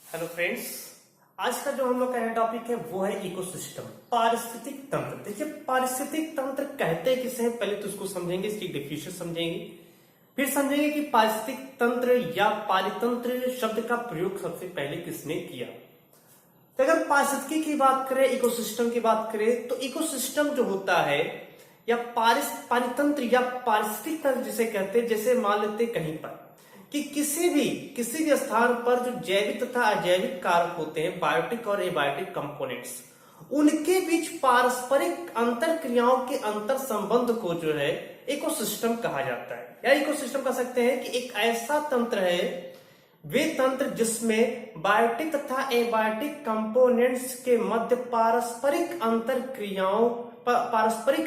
Hello friends, आज का जो हम लोग का टॉपिक है वो है इकोसिस्टम, पारिस्थितिक तंत्र। देखिए, पारिस्थितिक तंत्र कहते हैं किसे हैं, पहले तो उसको समझेंगे, इसकी डेफिनेशन समझेंगे, फिर समझेंगे कि पारिस्थितिक तंत्र या पारितंत्र शब्द का प्रयोग सबसे पहले किसने किया। तो अगर पारिस्थितिकी की बात करें, इकोसिस्टम की बात करें, तो इकोसिस्टम जो होता है या पारितंत्र या पारिस्थितिक तंत्र जिसे कहते हैं, जैसे मान लेते कहीं पर कि किसी भी स्थान पर जो जैविक तथा अजैविक कारक होते हैं, बायोटिक और एबायोटिक कंपोनेंट्स, उनके बीच पारस्परिक अंतर क्रियाओं के अंतर संबंध को जो है इकोसिस्टम कहा जाता है। या इकोसिस्टम कह सकते हैं कि एक ऐसा तंत्र है, वे तंत्र जिसमें बायोटिक तथा एबायोटिक कंपोनेंट्स के मध्य पारस्परिक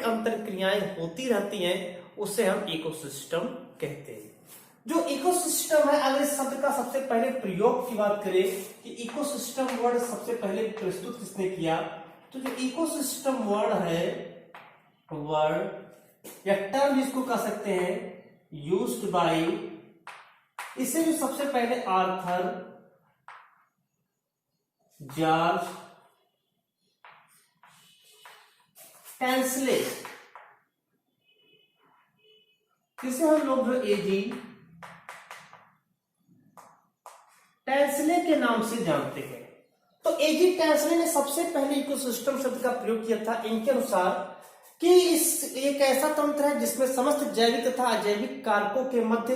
अंतर क्रियाएं होती रहती हैं, उसे हम इकोसिस्टम कहते हैं। जो इकोसिस्टम है, अगर इस शब्द का सबसे पहले प्रयोग की बात करें कि इकोसिस्टम वर्ड सबसे पहले प्रस्तुत किसने किया, तो जो इकोसिस्टम वर्ड है, वर्ड या टर्म जिसको कह सकते हैं, यूज्ड बाय, इसे जो सबसे पहले आर्थर जॉर्ज टैंसले, जिसे हम लोग जो एजी टैंसले के नाम से जानते हैं। तो एजी टैंसले ने सबसे पहले इकोसिस्टम शब्द का प्रयोग किया था। इनके अनुसार कि एक ऐसा तंत्र है जिसमें समस्त जैविक तथा अजैविक कारकों के मध्य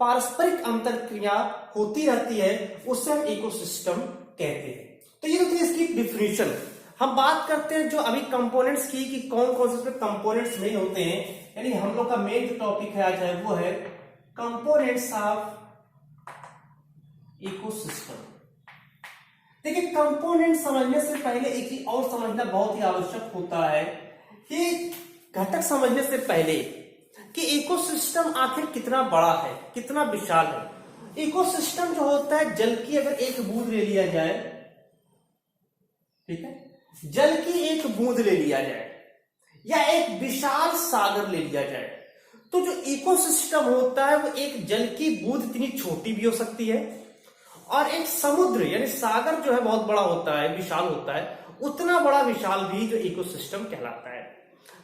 पारस्परिक अंतर क्रिया होती रहती है, उससे हम इकोसिस्टम कहते हैं। तो ये तो थी इसकी डिफिनेशन। हम बात करते हैं जो अभी कंपोनेंट्स की, कि कौन कौन से कंपोनेंट्स नहीं होते हैं, यानी हम लोग का मेन जो टॉपिक है आज है वो है कंपोनेंट्स ऑफ इकोसिस्टम। देखिए, कंपोनेंट समझने से पहले एक चीज और समझना बहुत ही आवश्यक होता है कि घटक समझने से पहले कि इकोसिस्टम आखिर कितना बड़ा है, कितना विशाल है। इकोसिस्टम जो होता है, जल की अगर एक बूंद ले लिया जाए, ठीक है, जल की एक बूंद ले लिया जाए या एक विशाल सागर ले लिया जाए, तो जो इकोसिस्टम होता है वो एक जल की बूंद इतनी छोटी भी हो सकती है, और एक समुद्र यानी सागर जो है बहुत बड़ा होता है, विशाल होता है, उतना बड़ा विशाल भी जो इकोसिस्टम कहलाता है।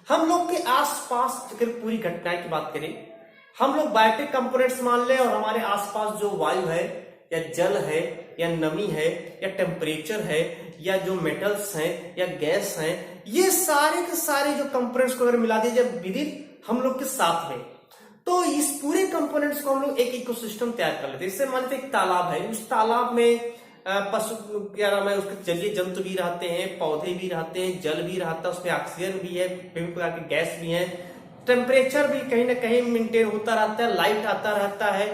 हम लोग के आसपास अगर पूरी घटनाएं की बात करें, हम लोग बायोटिक कंपोनेंट्स मान लें, और हमारे आसपास जो वायु है या जल है या नमी है या टेम्परेचर है या जो मेटल्स हैं या गैस हैं, ये सारे के सारे जो कंपोनेंट्स को अगर मिला दिए जाए विदिन हम लोग के साथ में, तो इस पूरे कंपोनेंट्स को हम लोग एक इकोसिस्टम तैयार कर लेते हैं। जैसे मान लेते एक तालाब है, उस तालाब में पशु क्या नाम है, उसके जलीय जंतु भी रहते हैं, पौधे भी रहते हैं, जल भी रहता है, उसमें ऑक्सीजन भी है, विभिन्न प्रकार के गैस भी है, टेम्परेचर भी कहीं ना कहीं मेंटेन होता रहता है, लाइट आता रहता है,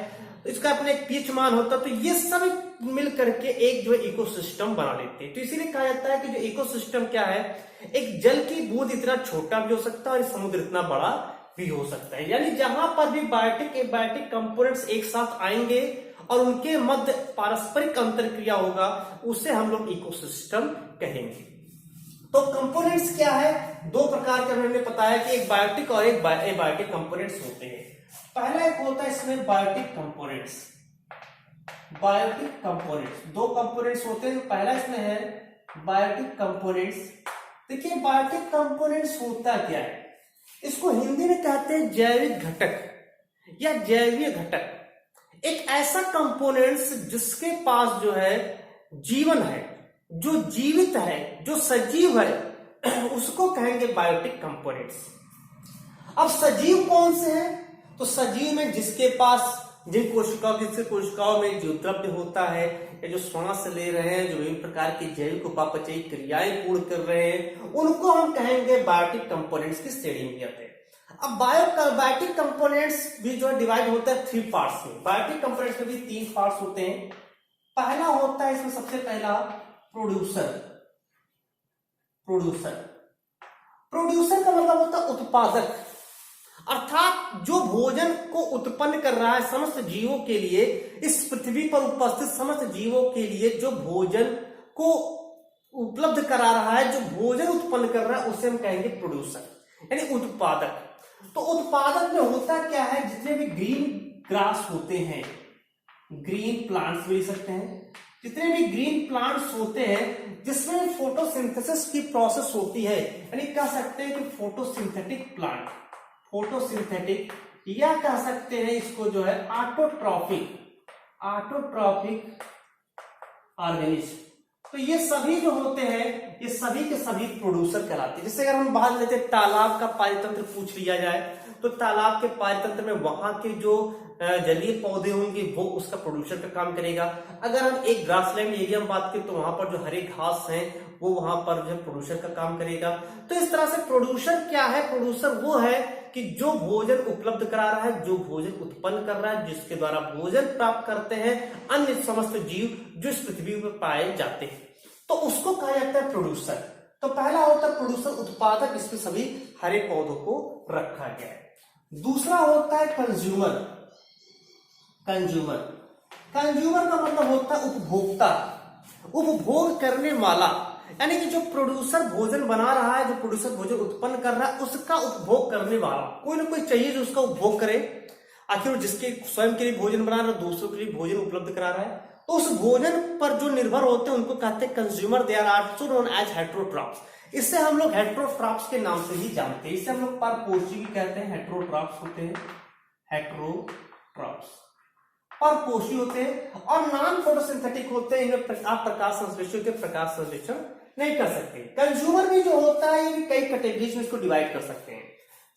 इसका अपने एक पीएच मान होता है। तो ये सब मिल करके एक जो इकोसिस्टम बना लेते हैं। तो इसीलिए कहा जाता है कि जो इकोसिस्टम क्या है, एक जल की बूंद इतना छोटा भी हो सकता है और समुद्र इतना बड़ा भी हो सकता है। यानी जहां पर भी बायोटिक एबायोटिक कंपोनेंट्स एक साथ आएंगे और उनके मध्य पारस्परिक अंतर क्रिया होगा, उसे हम लोग इकोसिस्टम कहेंगे। तो कंपोनेंट्स क्या है, दो प्रकार के हमने बताया कि एक बायोटिक और एक एबायोटिक कंपोनेंट्स होते हैं। पहला एक होता है इसमें बायोटिक कंपोनेंट्स। बायोटिक कंपोनेंट्स दो कंपोनेंट्स होते हैं। पहला इसमें है बायोटिक कंपोनेंट्स। देखिए, बायोटिक कंपोनेंट्स होता क्या है, इसको हिंदी में कहते हैं जैविक घटक या जैवीय घटक। एक ऐसा कंपोनेंट्स जिसके पास जो है जीवन है, जो जीवित है, जो सजीव है, उसको कहेंगे बायोटिक कंपोनेंट्स। अब सजीव कौन से हैं, तो सजीव में जिसके पास जिन कोशिकाओं में जो द्रव्य होता है या जो श्वास ले रहे हैं, जो विभिन्न प्रकार की जैविक उपापचयी क्रियाएं पूर्ण कर रहे हैं, उनको हम कहेंगे बायोटिक कंपोनेंट्स की श्रेणी में आते हैं। अब बायोटिक कंपोनेंट्स भी जो डिवाइड होता है 3 पार्ट्स में। बायोटिक कंपोनेंट्स में भी 3 पार्ट्स होते हैं। पहला होता है इसमें सबसे पहला प्रोड्यूसर। प्रोड्यूसर का मतलब होता है उत्पादक, अर्थात जो भोजन को उत्पन्न कर रहा है समस्त जीवों के लिए, इस पृथ्वी पर उपस्थित समस्त जीवों के लिए जो भोजन को उपलब्ध करा रहा है, जो भोजन उत्पन्न कर रहा है, उसे हम कहेंगे प्रोड्यूसर यानी उत्पादक। तो उत्पादक में होता क्या है, जितने भी ग्रीन ग्रास होते हैं, ग्रीन प्लांट्स भी ले सकते हैं, जितने भी ग्रीन प्लांट्स होते हैं जिसमें फोटोसिंथेसिस की प्रोसेस होती है, यानी कह सकते हैं कि फोटोसिंथेटिक प्लांट, फोटोसिंथेटिक, या कह सकते हैं इसको जो है ऑटोट्रॉफिक, ऑटोट्रॉफिक ऑर्गेनिज्म। तो ये सभी जो होते हैं ये सभी के सभी प्रोड्यूसर कहलाते हैं। जैसे अगर हम बात लेते हैं तालाब का पारितंत्र पूछ लिया जाए, तो तालाब के पारितंत्र में वहां के जो जलीय पौधे होंगे वो उसका प्रोड्यूसर का काम करेगा। अगर हम एक ग्रासलैंड एरिया में बात करें तो वहां पर जो हरे घास हैं वो वहां पर जो प्रोड्यूसर का काम करेगा। तो इस तरह से प्रोड्यूसर क्या है, प्रोड्यूसर वो है कि जो भोजन उपलब्ध करा रहा है, जो भोजन उत्पन्न कर रहा है, जिसके द्वारा भोजन प्राप्त करते हैं अन्य समस्त जीव जो इस पृथ्वी पर पाए जाते हैं, तो उसको कहा जाता है प्रोड्यूसर। तो पहला होता है प्रोड्यूसर, उत्पादक, इसमें सभी हरे पौधों को रखा गया है। दूसरा होता है कंज्यूमर। कंज्यूमर, कंज्यूमर का मतलब होता है उपभोक्ता, उपभोग करने वाला, यानी कि जो प्रोड्यूसर भोजन बना रहा है, जो प्रोड्यूसर भोजन उत्पन्न कर रहा है, उसका उपभोग करने वाला कोई ना कोई चाहिए जो उसका उपभोग करे। आखिर जिसके स्वयं के लिए भोजन बना रहा है, दूसरों के लिए भोजन उपलब्ध करा रहा है, तो उस भोजन पर जो निर्भर होते हैं उनको कहते हैं consumer. They are also known as heterotrophs. इससे हम लोग हेटेरोट्रॉप्स के नाम से ही जानते हैं। इसे हम लोग परपोषी भी कहते हैं, हेटेरोट्रॉप्स होते हैं, हेटेरोट्रॉप्स परपोषी होते हैं, और नॉन फोटोसिंथेटिक होते हैं। इनमें आप प्रकाश संश्लेषण के प्रकाश संश्लेषण नहीं कर सकते। कंज्यूमर भी जो होता है ये भी कई कैटेगरीज में इसको डिवाइड कर सकते हैं।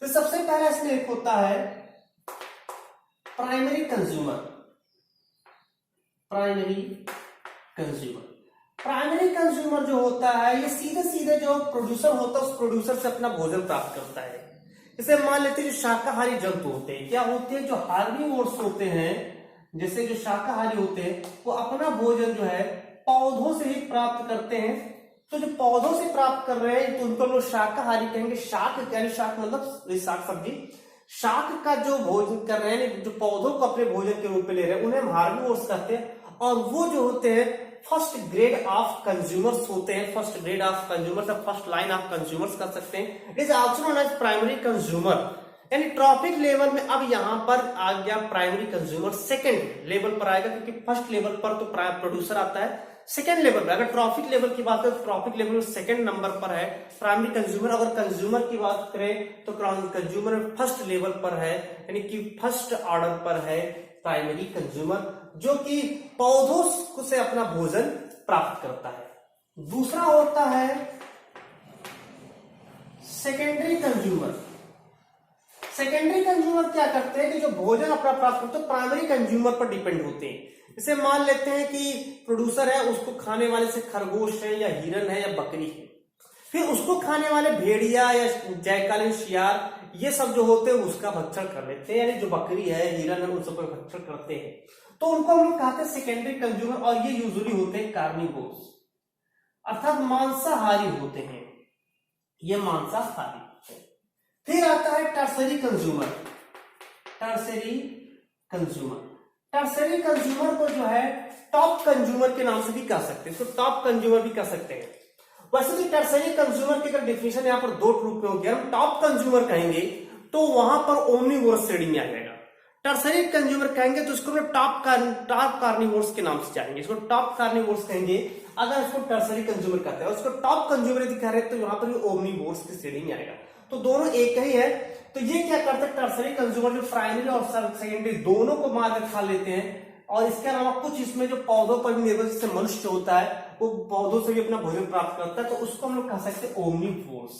तो सबसे पहला इसमें एक होता है primary consumer. Primary consumer, primary consumer जो होता है ये सीधे सीधे जो प्रोड्यूसर होता है उस प्रोड्यूसर से अपना भोजन प्राप्त करता है। जैसे मान लेते हैं जो शाकाहारी जंतु होते हैं, क्या होते हैं, जो हार्बीवोर्स होते हैं, जैसे जो शाकाहारी होते हैं वो अपना भोजन जो है पौधों से ही प्राप्त करते हैं। तो जो पौधों से प्राप्त कर रहे हैं तो उनको लोग शाकाहारी कहेंगे। शाक यानी शाक मतलब शाक सब्जी, शाक का जो भोजन कर रहे हैं, जो पौधों को अपने भोजन के रूप में ले रहे हैं, उन्हें हम हार्बीवोर्स कहते हैं। और वो जो होते हैं फर्स्ट ग्रेड ऑफ कंज्यूमर्स होते हैं। First grade of consumers, first line of consumers कर सकते हैं। Is also known as primary consumer. यानी ट्रॉपिक लेवल में अब यहां पर आ गया प्राइमरी कंज्यूमर, सेकंड लेवल पर आएगा, क्योंकि फर्स्ट लेवल पर तो प्रोड्यूसर आता है, सेकंड लेवल पर अगर ट्रॉपिक लेवल की बात करें तो ट्रॉपिक लेवल में सेकंड नंबर पर है प्राइमरी कंज्यूमर। अगर कंज्यूमर की बात करें तो कंज्यूमर फर्स्ट लेवल पर है, यानी कि फर्स्ट ऑर्डर पर है प्राइमरी कंज्यूमर, जो कि पौधों से अपना भोजन प्राप्त करता है। दूसरा होता है सेकेंडरी कंज्यूमर। सेकेंडरी कंज्यूमर क्या करते हैं कि जो भोजन अपना प्राप्त करते हैं प्राइमरी कंज्यूमर पर डिपेंड होते हैं। जैसे मान लेते हैं कि प्रोड्यूसर है, उसको खाने वाले से खरगोश है या हिरन है या बकरी है, फिर उसको खाने वाले भेड़िया या जयकालीन शियार ये सब जो होते हैं उसका भक्षण कर लेते हैं, यानी जो बकरी है हिरन है उन सबका भक्षण करते हैं, तो उनको हम लोग कहते हैं सेकेंडरी कंज्यूमर। और ये यूजुअली होते हैं कार्निवोर्स, अर्थात मांसाहारी होते हैं, ये मांसाहारी। फिर आता है tertiary consumer. Tertiary consumer, tertiary consumer को जो है टॉप कंज्यूमर के नाम से भी कह सकते हैं, तो टॉप कंज्यूमर भी कह सकते हैं। वैसे भी टर्सरी कंज्यूमर की अगर डेफिनेशन यहाँ पर दो रूप में हो गया, हम टॉप कंज्यूमर कहेंगे तो वहां पर ओमनीवोरस श्रेणी में आ जाएगा। टर्सरी कंज्यूमर कहेंगे तो इसको टॉप कार्निवोर्स के नाम से जाएंगे, इसको टॉप कार्निवोर्स कहेंगे अगर इसको टर्सरी कंज्यूमर कहते हैं। उसको टॉप कंज्यूमर यदि कह रहे हैं तो यहाँ पर ओमनीवोरस की श्रेणी में आएगा, तो दोनों एक ही है। तो ये क्या करते हैं टर्सरी कंज्यूमर जो प्राइमरी और सेकेंडरी दोनों को मार कर खा लेते हैं। और इसके अलावा कुछ इसमें जो पौधों पर भी निर्भर, जैसे मनुष्य होता है वो पौधों से भी अपना भोजन प्राप्त करता है, तो उसको हम लोग कह सकते हैं ओमनीवोर्स,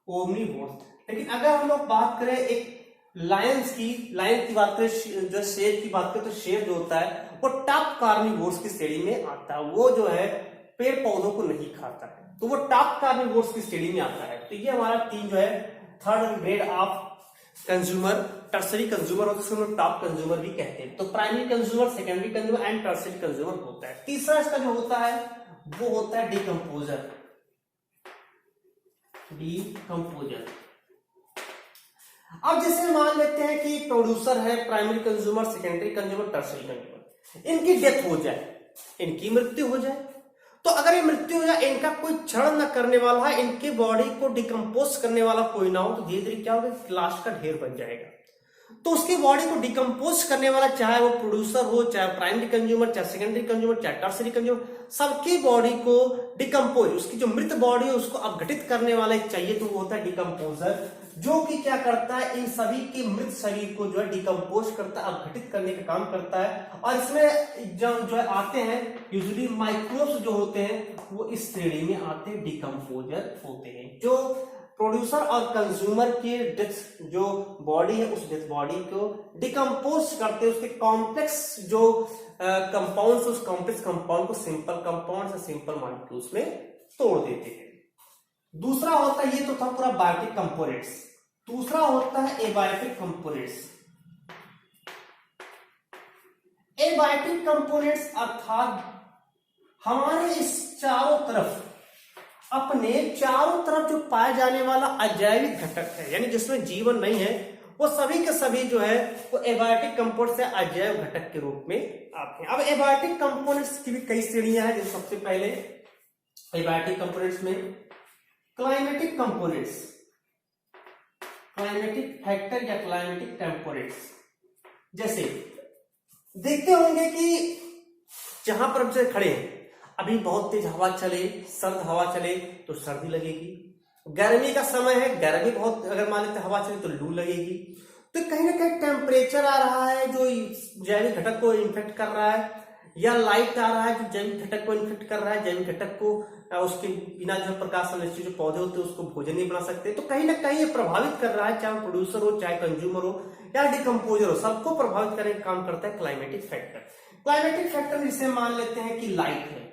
ओमनीवोर्स। लेकिन अगर हम लोग बात करें एक लायन की बात करें, जो शेर की बात करें, तो शेर जो होता है वो टॉप कार्निवोर्स की श्रेणी में आता है। वो जो है पेड़ पौधों को नहीं खाता है, तो वो टॉप कार्निवोर्स की श्रेणी में आता है। तो ये हमारा तीन जो है third grade of consumer, tertiary consumer और टॉप कंज्यूमर भी कहते हैं। तो primary consumer, secondary consumer and tertiary consumer होता है। तीसरा इसका जो होता है वो होता है डिकम्पोजर। डिकम्पोजर, अब जैसे मान लेते हैं कि प्रोड्यूसर है primary consumer, secondary consumer, tertiary consumer, इनकी डेथ हो जाए, इनकी मृत्यु हो जाए, तो अगर ये मृत्यु हो जाए, इनका कोई क्षरण न करने वाला है, इनके बॉडी को डिकम्पोज करने वाला कोई ना हो, तो धीरे धीरे क्या होगा, लाश का ढेर बन जाएगा। तो उसकी बॉडी को डिकम्पोज करने वाला, चाहे वो प्रोड्यूसर हो, चाहे प्राइमरी कंज्यूमर, चाहे सेकेंडरी कंज्यूमर, चाहे टर्सरी कंज्यूमर, सबकी बॉडी को डिकम्पोज, उसकी जो मृत बॉडी है उसको अपघटित करने वाला एक चाहिए, तो वो होता है डिकम्पोजर, जो कि क्या करता है, इन सभी के मृत शरीर को जो है डिकम्पोज करता है, अपघटित करने का काम करता है। और इसमें जो है आते हैं यूजुअली माइक्रोब्स जो होते हैं वो इस श्रेणी में आते हैं, डिकम्पोजर होते हैं, जो प्रोड्यूसर और कंज्यूमर की डेथ जो बॉडी है उस डेथ बॉडी को डिकम्पोज करते हैं, उसके कॉम्प्लेक्स जो कंपाउंड्स, उस कॉम्प्लेक्स कंपाउंड को सिंपल कंपाउंड से सिंपल मॉलिक्यूल्स में तोड़ देते हैं। दूसरा होता है, ये तो था पूरा बायोटिक कंपोनेंट्स, दूसरा होता है एबायोटिक कंपोनेंट्स। एबायोटिक कंपोनेंट्स अर्थात हमारे इस चारों तरफ, अपने चारों तरफ जो पाया जाने वाला अजैविक घटक है, यानी जिसमें जीवन नहीं है, वो सभी के सभी जो है वो एबायोटिक कंपोनेंट्स से अजैव घटक के रूप में आते हैं। अब एबायोटिक कंपोनेंट्स की भी कई श्रेणियां हैं, जैसे सबसे पहले एबायोटिक कंपोनेंट्स में क्लाइमेटिक कंपोनेंट्स, क्लाइमेटिक फैक्टर या क्लाइमेटिक कंपोनेंट्स। जैसे देखते होंगे कि जहां पर हम से खड़े हैं, अभी बहुत तेज हवा चले, सर्द हवा चले तो सर्दी लगेगी, गर्मी का समय है, गर्मी बहुत अगर मान लेते हवा चले तो लू लगेगी। तो कहीं ना कहीं टेम्परेचर आ रहा है जो जैविक घटक को इन्फेक्ट कर रहा है, या लाइट आ रहा है जो जैविक घटक को इन्फेक्ट कर रहा है, जैविक घटक को उसके बिना जो प्रकाश संश्लेषी जो पौधे होते हैं उसको भोजन नहीं बना सकते, तो कहीं ना कहीं ये प्रभावित कर रहा है, चाहे प्रोड्यूसर हो, चाहे कंज्यूमर हो या डिकम्पोजर हो, सबको प्रभावित करने का काम करता है क्लाइमेटिक फैक्टर। क्लाइमेटिक फैक्टर जिसे मान लेते हैं कि लाइट है,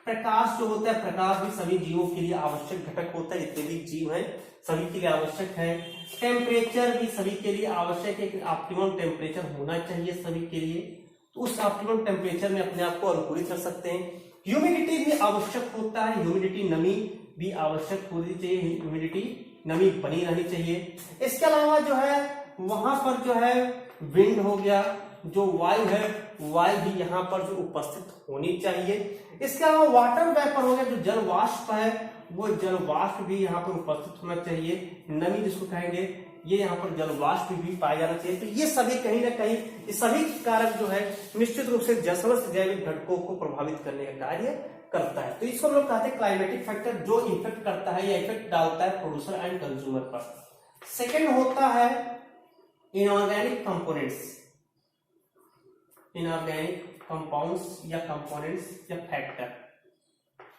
प्रकाश जो होता है, प्रकाश भी सभी जीवों के लिए आवश्यक घटक होता है, जितने भी जीव हैं सभी के लिए आवश्यक है। टेम्परेचर भी सभी के लिए आवश्यक है कि ऑप्टिमम टेम्परेचर होना चाहिए सभी के लिए, तो उस ऑप्टिमम टेम्परेचर में अपने आप को अनुकूलित कर सकते हैं। ह्यूमिडिटी भी आवश्यक होता है, ह्यूमिडिटी नमी भी आवश्यक होनी चाहिए, ह्यूमिडिटी नमी बनी रहनी चाहिए। इसके अलावा जो है वहां पर जो है विंड हो गया, जो वायु है वायु भी यहाँ पर जो उपस्थित होनी चाहिए। इसके अलावा वाटर वेपर हो गया, जो जल वाष्प है वो जल वाष्प भी यहाँ पर उपस्थित होना चाहिए, नमी जिसको कहेंगे, ये यहाँ पर जल वाष्प भी पाया जाना चाहिए। तो ये सभी कहीं ना कहीं, ये सभी कारक जो है निश्चित रूप से समस्त जैविक घटकों को प्रभावित करने का कार्य करता है। तो इसको हम लोग कहते हैं क्लाइमेटिक फैक्टर, जो इफेक्ट करता है या इफेक्ट डालता है प्रोड्यूसर एंड कंज्यूमर पर। सेकेंड होता है इनऑर्गेनिक कंपोनेंट्स, इनऑर्गेनिक कंपाउंड्स या कंपोनेंट्स या फैक्टर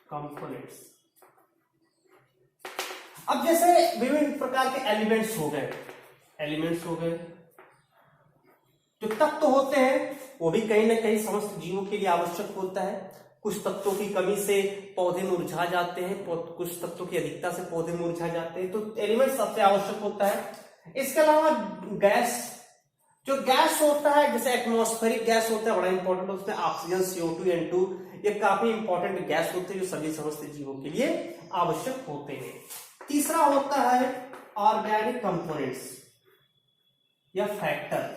कंपोनेंट्स। अब जैसे विभिन्न प्रकार के एलिमेंट्स हो गए, एलिमेंट्स हो गए, जो तत्व होते हैं वो भी कहीं ना कहीं समस्त जीवों के लिए आवश्यक होता है। कुछ तत्वों की कमी से पौधे मुरझा जाते हैं, कुछ तत्वों की अधिकता से पौधे मुरझा जाते हैं, तो एलिमेंट सबसे आवश्यक होता है। इसके अलावा गैस, जो गैस होता है जैसे एटमॉस्फेरिक गैस होता है, बड़ा इंपॉर्टेंट होता है, ऑक्सीजन, CO2, N2, ये काफी इंपॉर्टेंट गैस होते हैं जो सभी समस्त जीवों के लिए आवश्यक होते हैं। तीसरा होता है ऑर्गेनिक कंपोनेंट्स या फैक्टर,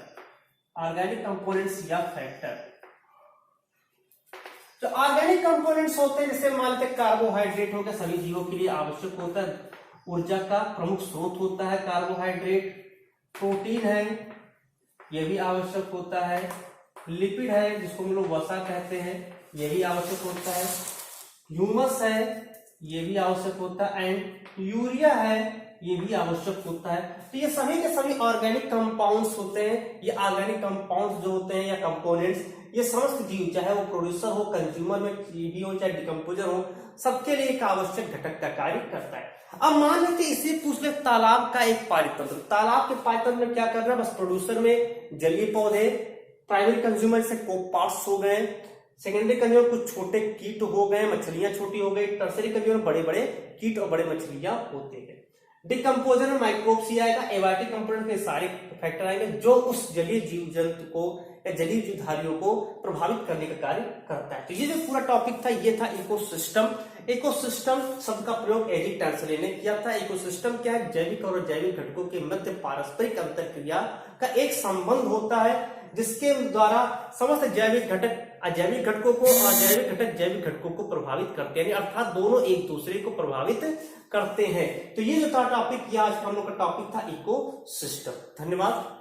ऑर्गेनिक कंपोनेंट्स या फैक्टर। जो ऑर्गेनिक कंपोनेंट्स होते हैं जैसे मान लेते कार्बोहाइड्रेट हो गया, सभी जीवों के लिए आवश्यक होता है, ऊर्जा का प्रमुख स्रोत होता है कार्बोहाइड्रेट। प्रोटीन है ये भी आवश्यक होता है, लिपिड है जिसको हम लोग वसा कहते हैं ये भी आवश्यक होता है, ह्यूमस है ये भी आवश्यक होता है, एंड यूरिया है ये भी आवश्यक होता है। तो ये सभी के सभी ऑर्गेनिक कंपाउंड्स होते हैं। ये ऑर्गेनिक कंपाउंड्स जो होते हैं या कंपोनेंट्स, ये समस्त जीव, चाहे वो प्रोड्यूसर हो, कंज्यूमर में भी हो, चाहे डिकम्पोजर हो, सबके लिए एक आवश्यक घटक का कार्य करता है। अब मान लेते इसे पूछ ले तालाब का एक पारितंत्र, तालाब के पारितंत्र में क्या कर रहा है, बस प्रोड्यूसर में जलीय पौधे, प्राइमरी कंज्यूमर से कोपार्ट्स हो गए, सेकेंडरी कंज्यूमर कुछ छोटे कीट हो गए, मछलियां छोटी हो गई, टर्सरी कंज्यूमर बड़े बड़े कीट और बड़े मछलियां होते हैं। डिकम्पोजर में माइक्रोब्स ही आएगा, एबायोटिक कंपोनेंट में सारे फैक्टर आएंगे जो उस जलीय जीव जंतु को या जलीय जीवधारियों को प्रभावित करने का कार्य करता है। तो ये जो पूरा टॉपिक था ये था इकोसिस्टम। इकोसिस्टम शब्द का प्रयोग एरिक टैंसले ने किया था। इकोसिस्टम क्या है, जैविक और अजैविक घटकों के मध्य पारस्परिक अंतरक्रिया का एक संबंध होता है जिसके द्वारा समस्त जैविक घटक अजैविक घटकों को और जैविक घटक जैविक घटकों को प्रभावित करते हैं, अर्थात दोनों एक दूसरे को प्रभावित करते हैं। तो ये जो था टॉपिक, ये आज हम लोग का टॉपिक था इकोसिस्टम। धन्यवाद।